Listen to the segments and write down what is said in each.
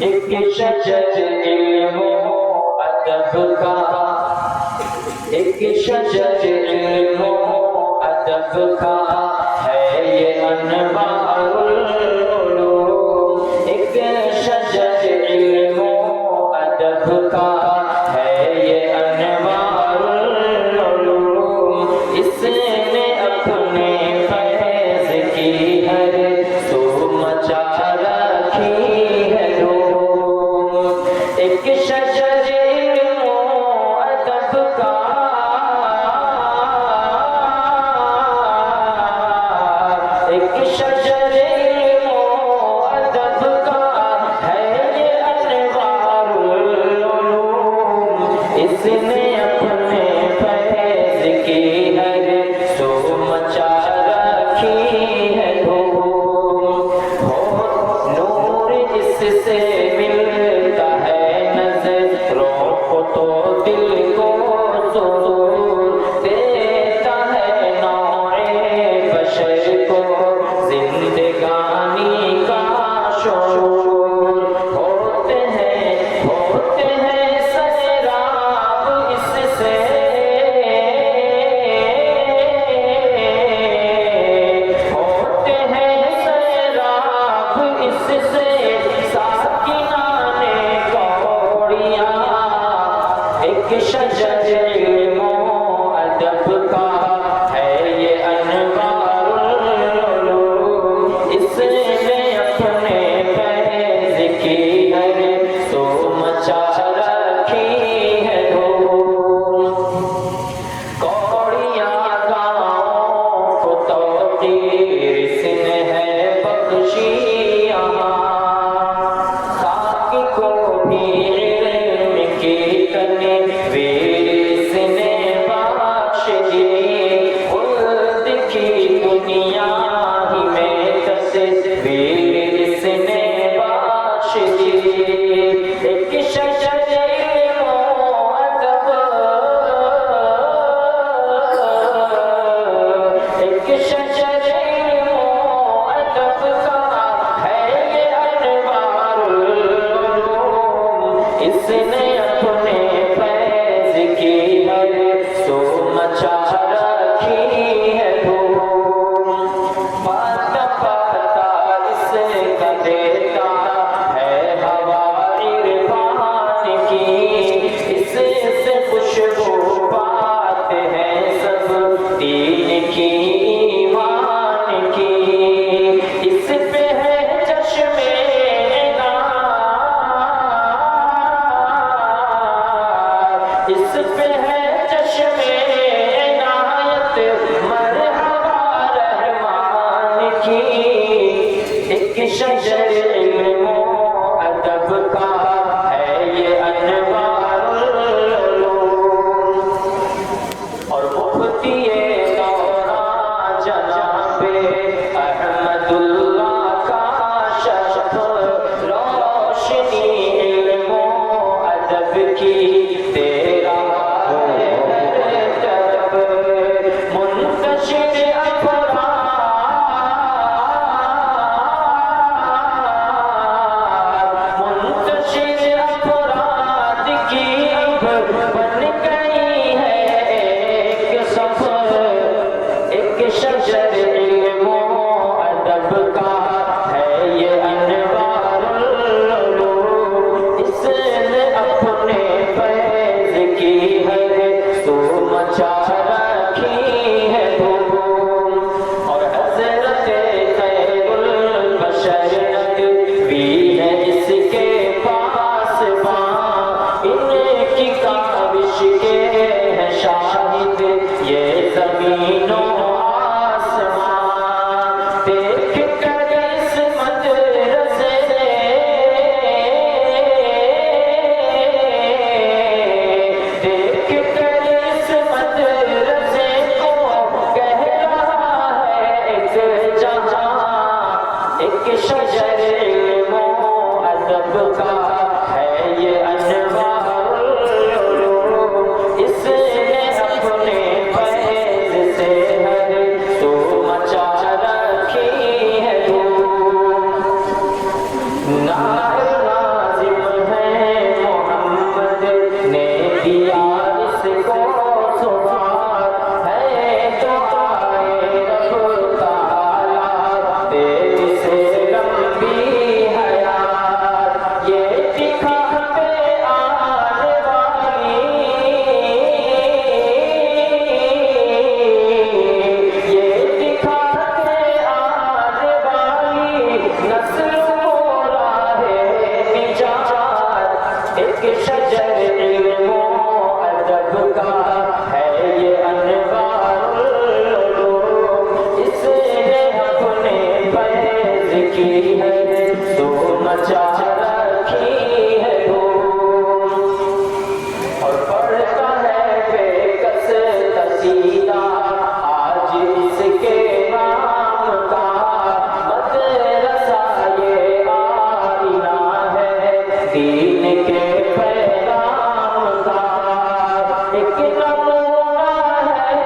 ایک شجر علم و ادب کا، ایک شجر علم و ادب کا ہے یہ انوار العلوم، ایک شجر علم و ادب کا ہے یہ انوار العلوم، اس نے اپنے فیض کی ہر سو مچا رکھی ہے دھوم، ایک شجر علم و ادب کا، ایک شجر علم و ادب کا ہے یہ انوار العلوم، اس نے اپنے فیض کی ہر سو مچا رکھی ہے دھوم، ہو نور اس سے ملتا ہے نظروں کو تو دل کو سرور دیتا ہے، نوع بشر کو زندگانی کا شعور، ہوتے ہیں سیراب اس سے، ہوتے ہیں سیراب اس سے ساکنان کوڑیاں، ایک شجر علم و ادب کا ہے یہ انوار العلوم، اس نے اپنے فیض کی ہر سو مچا رکھی ہے دھوم، کوڑیاں گاؤں کو توقیر اس نے ہے بخشی یہاں، خاک کو بھی علم کی تنویر اس نے بخش دی، خلد کی دنیا ہی میں تصویر اس نے بخش دی، ایک شجر علم و ادب، ایک شجر علم و ادب کا ہے یہ انوار العلوم، اس نے اپنے فیض کی ہر سو مچا رکھی ہے دھوم، پاتا پاتا اس کا دیتا ہے ہوا عرفان کی، اس سے خوشبو پاتے ہیں سب دین کی ایمان کی، اس پہ ہے چشم عنایت، اس پہ ہے چشم عنایت مرحبا رحمان کی، ایک شجر علم و ادب کا ہے یہ انوار العلوم، اور مفتی دوران جناب احمد اللہ کا شرف، روشنی علم و ادب کی تیرا ہے ہر طرف، منتشر افراد، منتشر افراد کی اب بن گئی ہے ایک سفر، ایک شجر علم و ادب کا ہے یہ انوار العلوم، اس نے اپنے فیض کی ہر سو مچا رکھی ہے دھوم، اور حضرت خیر البشر نقوی ہے اس کے پاس باں، ان کی کاوش کے ہیں شاہد یہ زمین و آسمان، دیکھ کر اس مدرسے، دیکھ کر اس مدرسے کو کہہ رہا ہے ایک جہاں، ایک شجر علم و ادب کا ہے یہ انوار العلوم، اس نے اپنے فیض سے ہر سو مچا رکھی ہے دھوم، نار مچا رکھی ہے دھوم اور پڑھتا ہے بے کس قصیدہ آج اس کے نام کا مدرسہ یہ آئینہ ہے دین کے پیغام کا ایک نمونہ ہے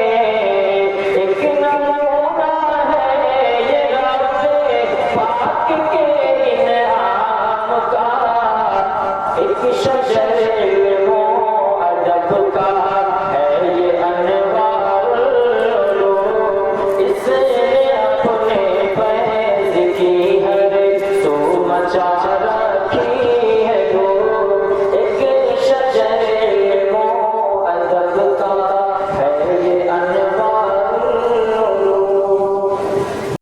ایک نمونہ ہے یہ رب پاک کے انعام کا ایک شجر علم و ادب کا ہے یہ انوار العلوم اس نے اپنے فیض کی ہر سو مچا